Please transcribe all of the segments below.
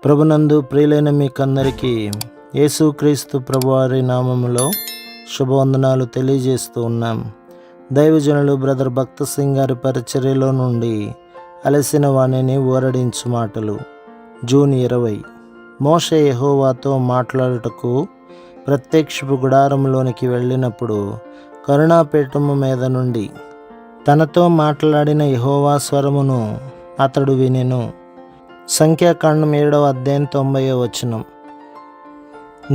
ప్రభునందు ప్రియులైన మీకందరికీ యేసుక్రీస్తు ప్రభువారి నామములో శుభవందనాలు తెలియజేస్తూ ఉన్నాం. దైవజనులు బ్రదర్ భక్త సింగ్ గారి పరిచర్యలో నుండి అలసిన వాణిని ఊరడించు మాటలు. జూన్ 20. మోషే యెహోవాతో మాట్లాడుటకు ప్రత్యక్షపు గుడారంలోనికి వెళ్ళినప్పుడు కరుణాపీఠము మీద నుండి తనతో మాట్లాడిన యెహోవా స్వరమును అతడు వినెను. సంఖ్యాకాండం 7వ అధ్యాయం 90వ వచనం.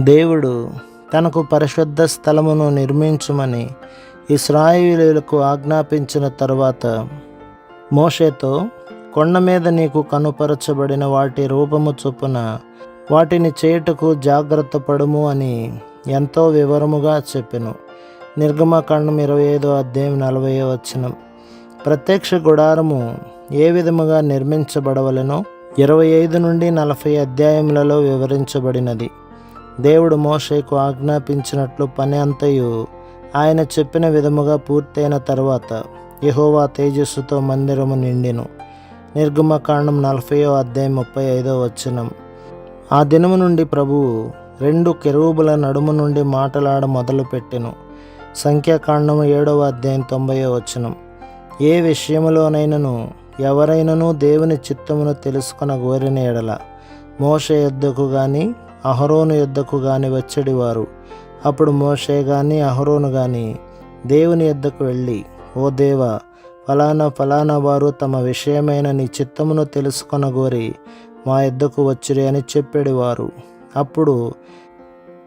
దేవుడు తనకు పరిశుద్ధ స్థలమును నిర్మించుమని ఇశ్రాయేలీయులకు ఆజ్ఞాపించిన తరువాత మోషేతో, కొండ మీద నీకు కనుపరచబడిన వాటి రూపము చొప్పున వాటిని చేయుటకు జాగ్రత్త పడుము అని ఎంతో వివరముగా చెప్పెను. నిర్గమకాండం 25వ అధ్యాయం 40వ వచనం. ప్రత్యక్ష గుడారము ఏ విధముగా నిర్మించబడవలెనో 25 నుండి 40 అధ్యాయములలో వివరించబడినది. దేవుడు మోషేకు ఆజ్ఞాపించినట్లు పని అంతయు ఆయన చెప్పిన విధముగా పూర్తయిన తర్వాత యెహోవా తేజస్సుతో మందిరము నిండెను. నిర్గమకాండం 40వ అధ్యాయం 35వ వచనం. ఆ దినము నుండి ప్రభువు 2 కెరూబుల నడుము నుండి మాటలాడ మొదలుపెట్టెను. సంఖ్యాకాండం 7వ అధ్యాయం 90వ వచనం. ఏ విషయములోనైనను ఎవరైనను దేవుని చిత్తమును తెలుసుకొన గోరిన ఎడల మోషే యొద్దకు గాని అహరోను యొద్దకు గాని వచ్చేడివారు. అప్పుడు మోషే గాని అహరోను గాని దేవుని యొద్దకు వెళ్ళి, ఓ దేవా, ఫలానా వారు తమ విషయమైన నీ చిత్తమును తెలుసుకొన గోరి మా యొద్దకు వచ్చిరి అని చెప్పేడివారు. అప్పుడు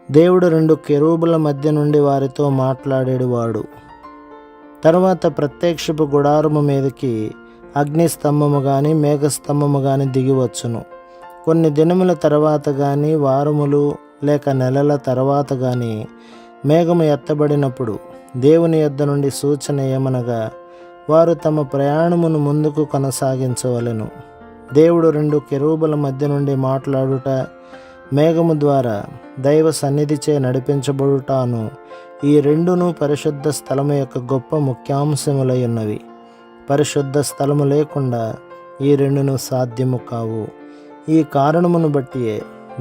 దేవుడు 2 కెరూబుల మధ్య నుండి వారితో మాట్లాడేవాడు. తర్వాత ప్రత్యక్షపు గుడారము మీదకి అగ్నిస్తంభము గాని మేఘస్తంభము గాని దిగివచ్చును. కొన్ని దినముల తర్వాత గాని వారములు లేక నెలల తర్వాత గాని మేఘము ఎత్తబడినప్పుడు దేవుని యొద్ద నుండి సూచన ఏమనగా వారు తమ ప్రయాణమును ముందుకు కొనసాగించవలెను. దేవుడు 2 కెరూబుల మధ్య నుండి మాట్లాడుట, మేఘము ద్వారా దైవ సన్నిధిచే నడిపించబడుటాను ఈ రెండును పరిశుద్ధ స్థలము యొక్క గొప్ప ముఖ్యాంశములై ఉన్నవి. పరిశుద్ధ స్థలము లేకుండా ఈ రెండును సాధ్యము కావు. ఈ కారణమును బట్టియే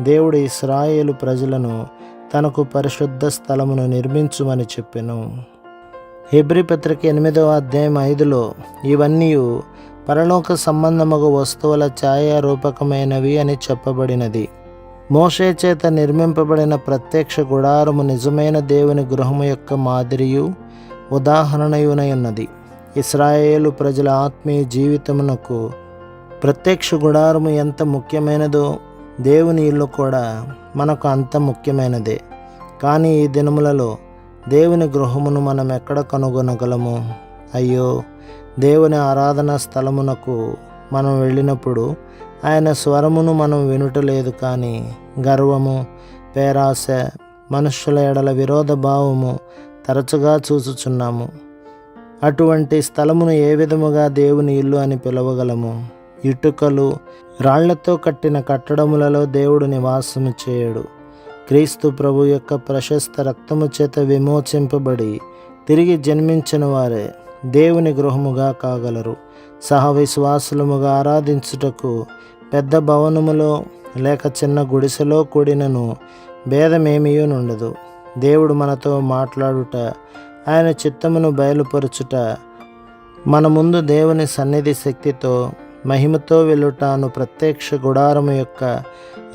దేవుడు ఇశ్రాయేలు ప్రజలను తనకు పరిశుద్ధ స్థలమును నిర్మించుమని చెప్పెను. హెబ్రీ పత్రిక 8వ అధ్యాయం 5లో ఇవన్నీ పరలోక సంబంధముగా వస్తువుల ఛాయారూపకమైనవి అని చెప్పబడినది. మోషే చేత నిర్మింపబడిన ప్రత్యక్ష గుడారము నిజమైన దేవుని గృహము యొక్క మాదిరియు ఉదాహరణయునై ఉన్నది. ఇశ్రాయేలు ప్రజల ఆత్మీయ జీవితమునకు ప్రత్యక్ష గుడారము ఎంత ముఖ్యమైనదో దేవుని ఇల్లు కూడా మనకు అంత ముఖ్యమైనదే. కానీ ఈ దినములలో దేవుని గృహమును మనం ఎక్కడ కనుగొనగలము? అయ్యో, దేవుని ఆరాధనా స్థలమునకు మనం వెళ్ళినప్పుడు ఆయన స్వరమును మనం వినుటలేదు, కానీ గర్వము, పేరాశ, మనుష్యుల ఎడల విరోధ భావము తరచుగా చూచుచున్నాము. అటువంటి స్థలమును ఏ విధముగా దేవుని ఇల్లు అని పిలవగలము? ఇటుకలు, రాళ్లతో కట్టిన కట్టడములలో దేవుడు నివాసము చేయడు. క్రీస్తు ప్రభు యొక్క ప్రశస్త రక్తము చేత విమోచింపబడి తిరిగి జన్మించిన వారే దేవుని గృహముగా కాగలరు. సహవిశ్వాసులముగా ఆరాధించుటకు పెద్ద భవనములో లేక చిన్న గుడిసెలో కూడినను భేదమేమీయూ నుండదు. దేవుడు మనతో మాట్లాడుట, ఆయన చిత్తమును బయలుపరచుట, మన ముందు దేవుని సన్నిధి శక్తితో మహిమతో వెళ్ళుటాను ప్రత్యక్ష గుడారము యొక్క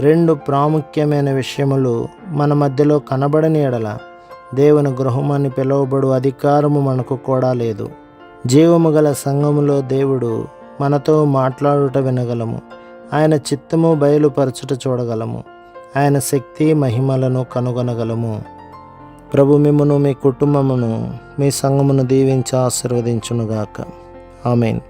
2 ప్రాముఖ్యమైన విషయములు మన మధ్యలో కనబడని ఎడల దేవుని గృహమని పిలువబడు అధికారము మనకు కూడా లేదు. జీవము గల సంఘములో దేవుడు మనతో మాట్లాడుట వినగలము. ఆయన చిత్తము బయలుపరచుట చూడగలము. ఆయన శక్తి మహిమలను కనుగొనగలము. ప్రభు మిమ్మును, మీ కుటుంబమును, మీ సంఘమును దీవించి ఆశీర్వదించునుగాక. ఆమేన్.